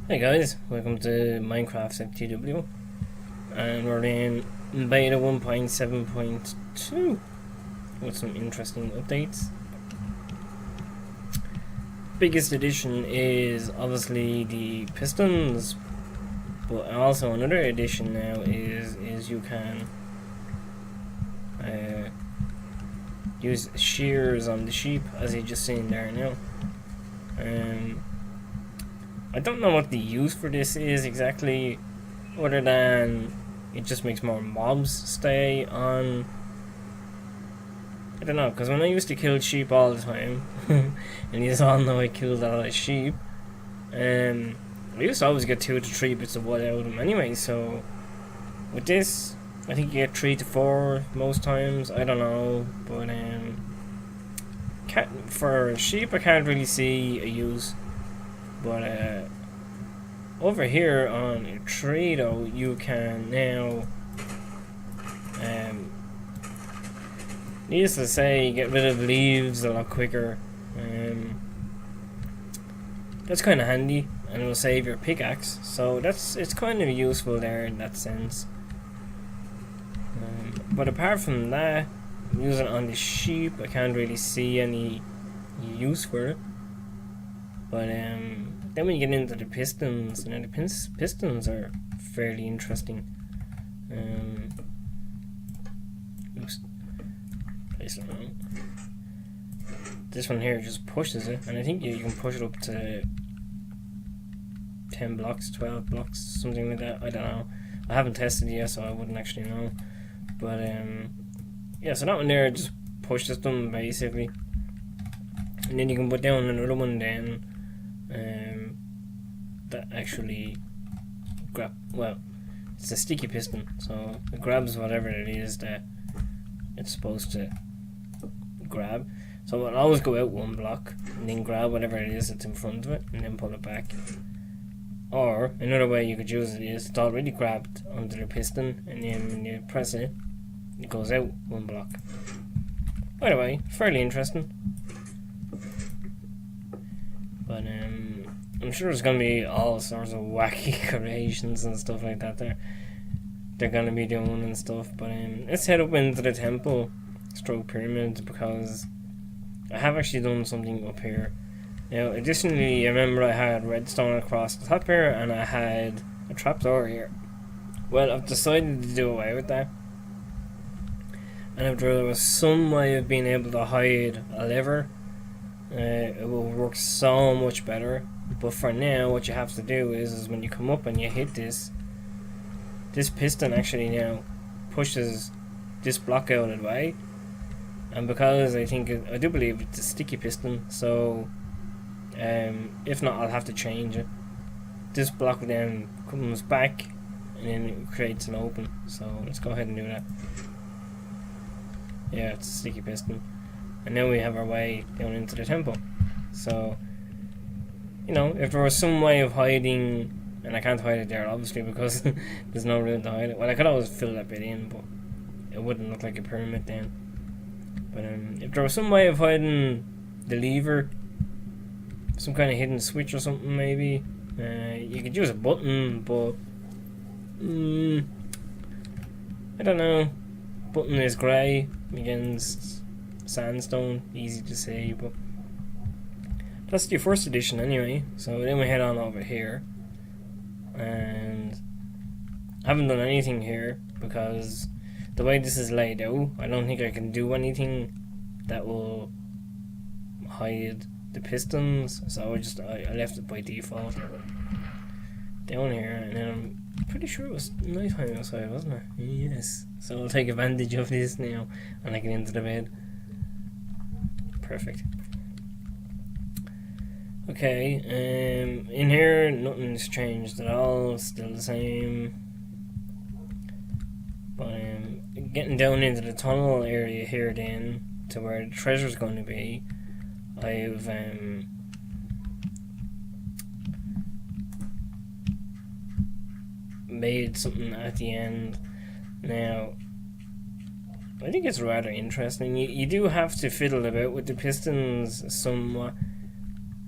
Hey guys, welcome to MineCraftFTW, and we're in beta 1.7.2 with some interesting updates. Biggest addition is obviously the pistons, but also another addition now is you can use shears on the sheep, as you just seen there now. I don't know what the use for this is exactly, other than it just makes more mobs stay on. I don't know, because when I used to kill sheep all the time, and you all know I killed a lot of sheep, I used to always get 2 to 3 bits of wood out of them anyway, so with this, I think you get 3 to 4 most times, I don't know, but for sheep I can't really see a use. But over here on a tree though, you can now needless to say, get rid of leaves a lot quicker. That's kind of handy, and it will save your pickaxe, so it's kind of useful there in that sense. But apart from that, using it on the sheep, I can't really see any use for it. But then when you get into the pistons, and the pistons are fairly interesting. Oops, place it wrong. This one here just pushes it, and I think you can push it up to 10 blocks, 12 blocks, something like that. I don't know. I haven't tested it yet, so I wouldn't actually know. But yeah, so that one there just pushes them basically, and then you can put down another one then. That actually it's a sticky piston, so it grabs whatever it is that it's supposed to grab. So it'll always go out 1 block and then grab whatever it is that's in front of it and then pull it back. Or another way you could use it is it's already grabbed onto the piston, and then when you press it, it goes out 1 block. By the way, fairly interesting. But I'm sure there's gonna be all sorts of wacky creations and stuff like that they're gonna be doing and stuff. But let's head up into the temple stroke pyramid, because I have actually done something up here. Now additionally, I remember I had redstone across the top here, and I had a trapdoor here. Well, I've decided to do away with that, and if there was some way of being able to hide a lever, it will work so much better. But for now, what you have to do is when you come up and you hit this piston actually now pushes this block out of the way. And because I do believe it's a sticky piston, so if not, I'll have to change it. This block then comes back, and then it creates an open. So let's go ahead and do that. Yeah, it's a sticky piston. And now we have our way down into the temple. So, you know, if there was some way of hiding, and I can't hide it there obviously because there's no room to hide it. Well, I could always fill that bit in, but it wouldn't look like a pyramid then. But if there was some way of hiding the lever, some kind of hidden switch or something maybe, you could use a button, but I don't know. Button is grey against sandstone, easy to say, but that's the first edition anyway. So then we head on over here, and I haven't done anything here because the way this is laid out, I don't think I can do anything that will hide the pistons, so I left it by default down here. And then I'm pretty sure it was nighttime outside, wasn't it? Yes, so I'll take advantage of this now and I get into the bed. Perfect. Okay, in here nothing's changed at all, still the same. But getting down into the tunnel area here then, to where the treasure's going to be, I've made something at the end. Now, I think it's rather interesting. You do have to fiddle about with the pistons somewhat.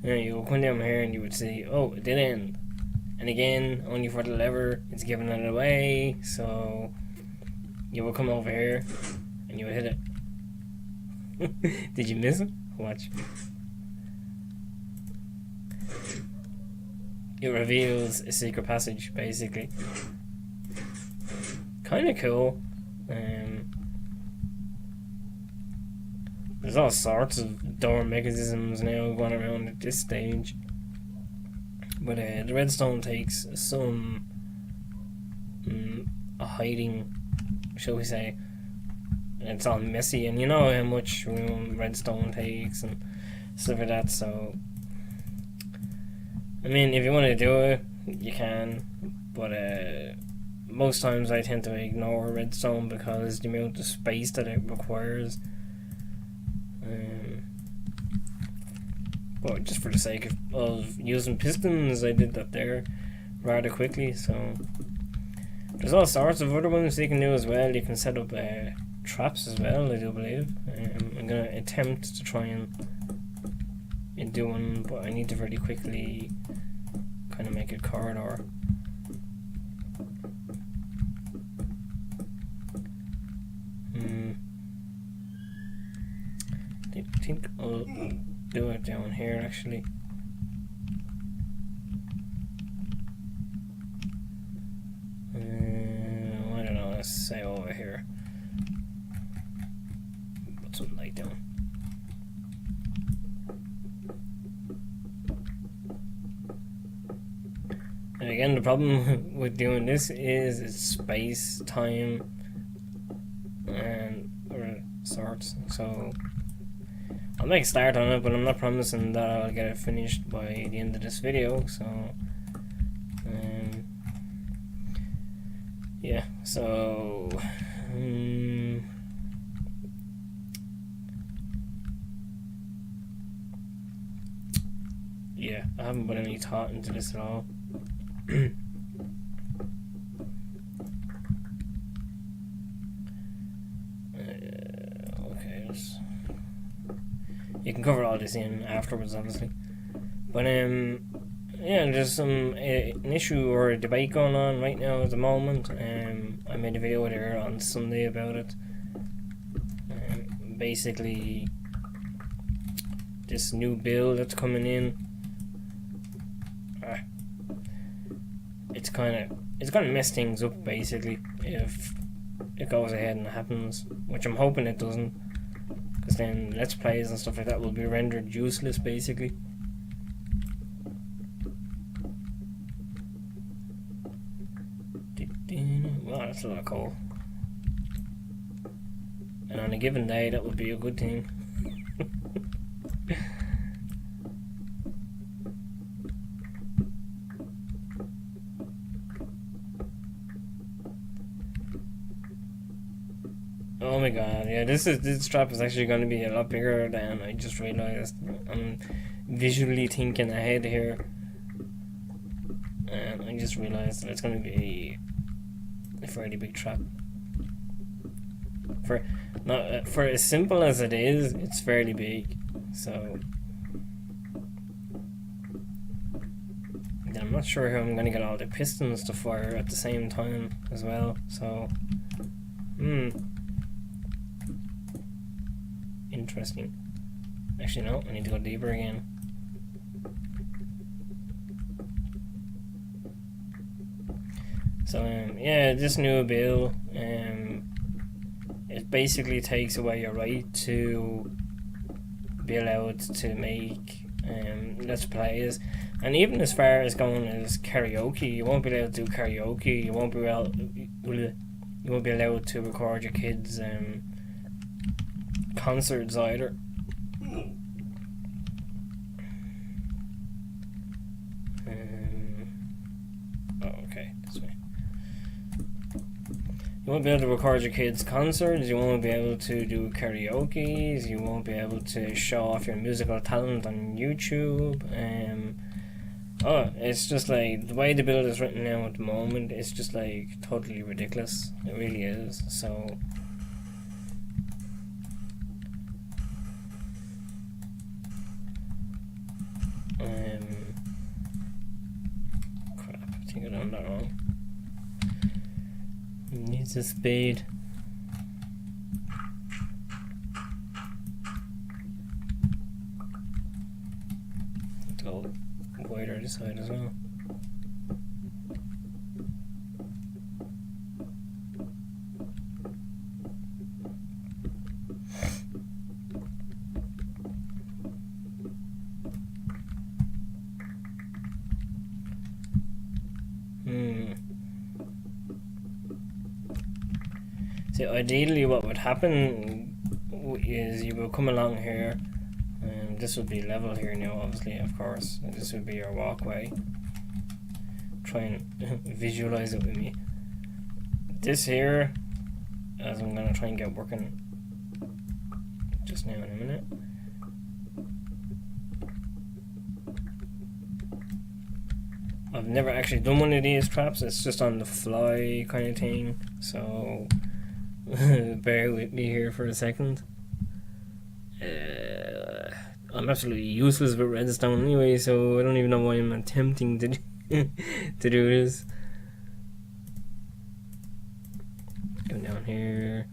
You know, you will come down here and you would see, oh, it did end. and again, only for the lever, it's giving it away. So you will come over here and you will hit it. Did you miss it? Watch. It reveals a secret passage, basically. Kind of cool. There's all sorts of door mechanisms now going around at this stage. But the redstone takes some hiding, shall we say. It's all messy, and you know how much room redstone takes and stuff like that, so I mean, if you want to do it, you can, but most times I tend to ignore redstone because the amount of space that it requires. But just for the sake of using pistons, I did that there rather quickly. So there's all sorts of other ones you can do as well. You can set up traps as well, I do believe. I'm going to attempt to try and do one, but I need to very quickly kind of make a corridor. I think I'll do it down here actually. I don't know, let's say over here. Put some light down. And again, the problem with doing this is it's space, time, and other sorts. So I'll make a start on it, but I'm not promising that I'll get it finished by the end of this video. So yeah, so yeah, I haven't put any thought into this at all. Okay, you can cover all this in afterwards, obviously, but yeah, there's an issue or a debate going on right now at the moment. I made a video there on Sunday about it. Basically, this new bill that's coming in, it's gonna mess things up basically if it goes ahead and happens, which I'm hoping it doesn't, because then let's plays and stuff like that will be rendered useless basically. Wow, that's a lot of coal, and on a given day that would be a good thing. Oh my god, yeah, this trap is actually going to be a lot bigger than I just realized. I'm visually thinking ahead here, and I just realized that it's going to be a fairly big trap. For as simple as it is, it's fairly big. So I'm not sure how I'm going to get all the pistons to fire at the same time as well. So interesting. Actually, no, I need to go deeper again. So yeah, this new bill, it basically takes away your right to be allowed to make let's plays, and even as far as going as karaoke, you won't be allowed to do karaoke. You won't be allowed to record your kids' concerts either. Okay, this way. You won't be able to record your kids' concerts, you won't be able to do karaoke, you won't be able to show off your musical talent on YouTube. It's just like, the way the build is written now at the moment, it's just like totally ridiculous. It really is. So crap. that wrong. Needs a spade. Go wider this side as well. See, ideally what would happen is you will come along here, and this would be level here now, obviously, of course, and this would be your walkway. Try and visualize it with me. This here, as I'm gonna try and get working just now in a minute. I've never actually done one of these traps, it's just on the fly kind of thing, so bear with me here for a second. I'm absolutely useless with redstone anyway, so I don't even know why I'm attempting to to do this. Go down here.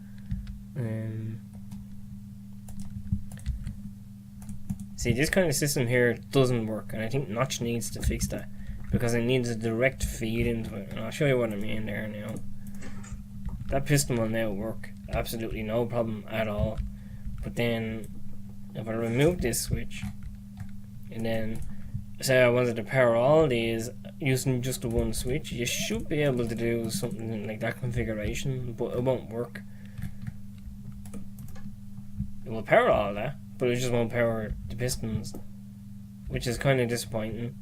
See, this kind of system here doesn't work, and I think Notch needs to fix that, because it needs a direct feed into it, and I'll show you what I mean there now. That piston will now work, absolutely no problem at all. But then, if I remove this switch, and then say I wanted to power all these using just the one switch, you should be able to do something like that configuration, but it won't work. It will power all that, but it just won't power the pistons, which is kind of disappointing.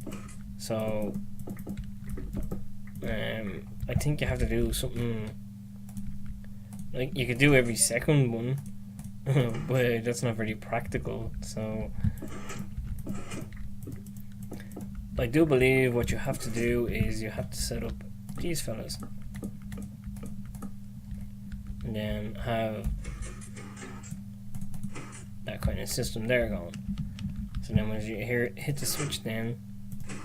So, I think you have to do something. Like, you could do every second one, but that's not very practical, so I do believe what you have to do is you have to set up these fellas, and then have that kind of system there going. So then when you hit the switch, then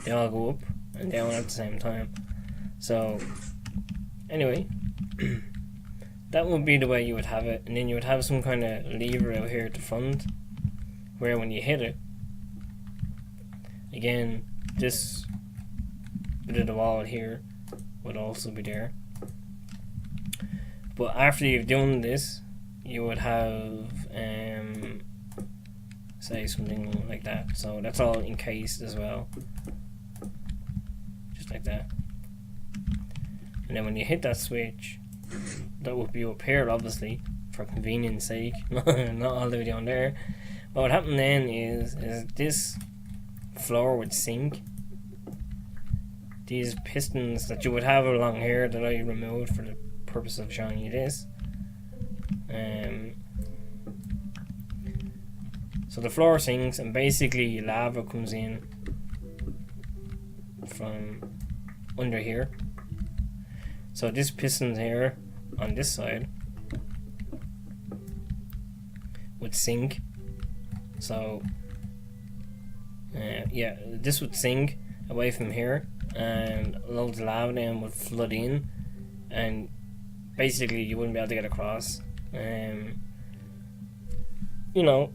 they all go up and down at the same time. So, anyway, that would be the way you would have it, and then you would have some kind of lever out here at the front, where when you hit it, again, this bit of the wall here would also be there. But after you've done this, you would have, say something like that. So that's all encased as well, just like that. And then when you hit that switch, that would be up here, obviously, for convenience sake, not all the way down there. What would happen then is this floor would sink. These pistons that you would have along here that I removed for the purpose of showing you this. So the floor sinks, and basically lava comes in from under here. So this piston here on this side would sink. So yeah, this would sink away from here, and loads of lava then would flood in, and basically you wouldn't be able to get across. You know,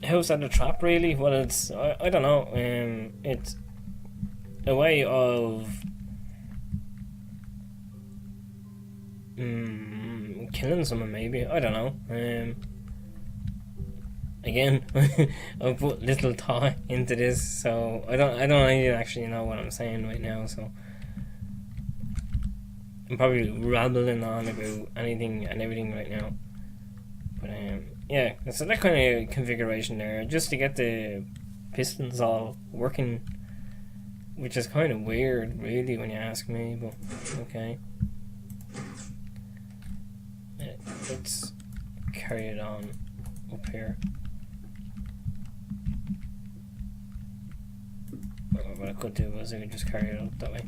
how's that a trap really? Well, it's I don't know. It's a way of killing someone, maybe. I don't know. Again, I've put little thought into this, so I don't even actually know what I'm saying right now. So I'm probably rambling on about anything and everything right now. But yeah, so that kind of configuration there, just to get the pistons all working, which is kind of weird, really, when you ask me. But okay. Let's carry it on up here. What I could do was I could just carry it up that way.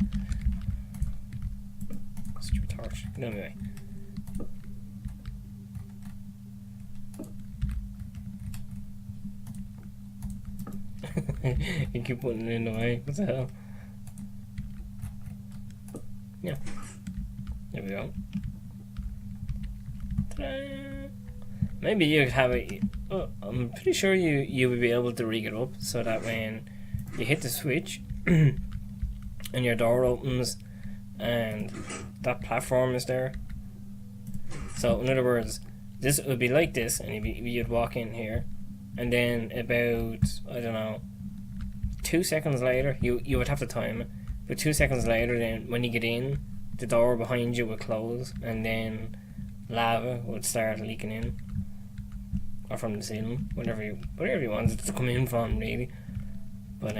Stupid torch. Anyway. You keep putting it in the way. What the hell? Yeah, there we go. Ta-da. Maybe you could have it. Oh, I'm pretty sure you would be able to rig it up so that when you hit the switch and your door opens and that platform is there. So in other words, this would be like this, and you'd walk in here, and then about, I don't know, 2 seconds later, you would have to time it, but 2 seconds later, then when you get in, the door behind you would close, and then lava would start leaking in. Or from the ceiling, whatever you want it to come in from, really. But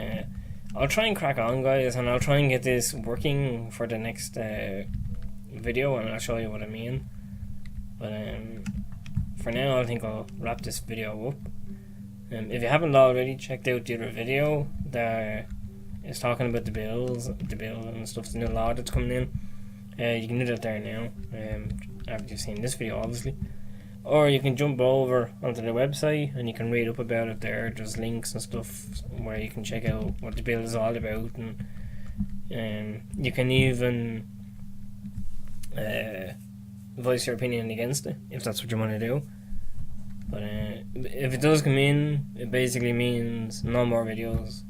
I'll try and crack on, guys, and I'll try and get this working for the next video, and I'll show you what I mean. But for now, I think I'll wrap this video up. If you haven't already checked out the other video that is talking about the bill and stuff, the new law that's coming in, you can do that there now. After you've seen this video, obviously. Or you can jump over onto the website and you can read up about it there. There's links and stuff where you can check out what the bill is all about, and you can even voice your opinion against it if that's what you want to do. But if it does come in, it basically means no more videos.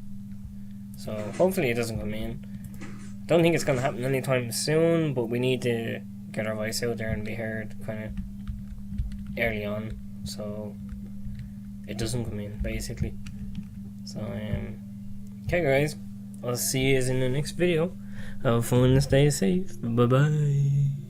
So hopefully it doesn't come in. Don't think it's going to happen anytime soon, but we need to get our voice out there and be heard kind of early on, so it doesn't come in, basically. So okay, guys, I'll see you in the next video. Have fun and stay safe. Bye bye.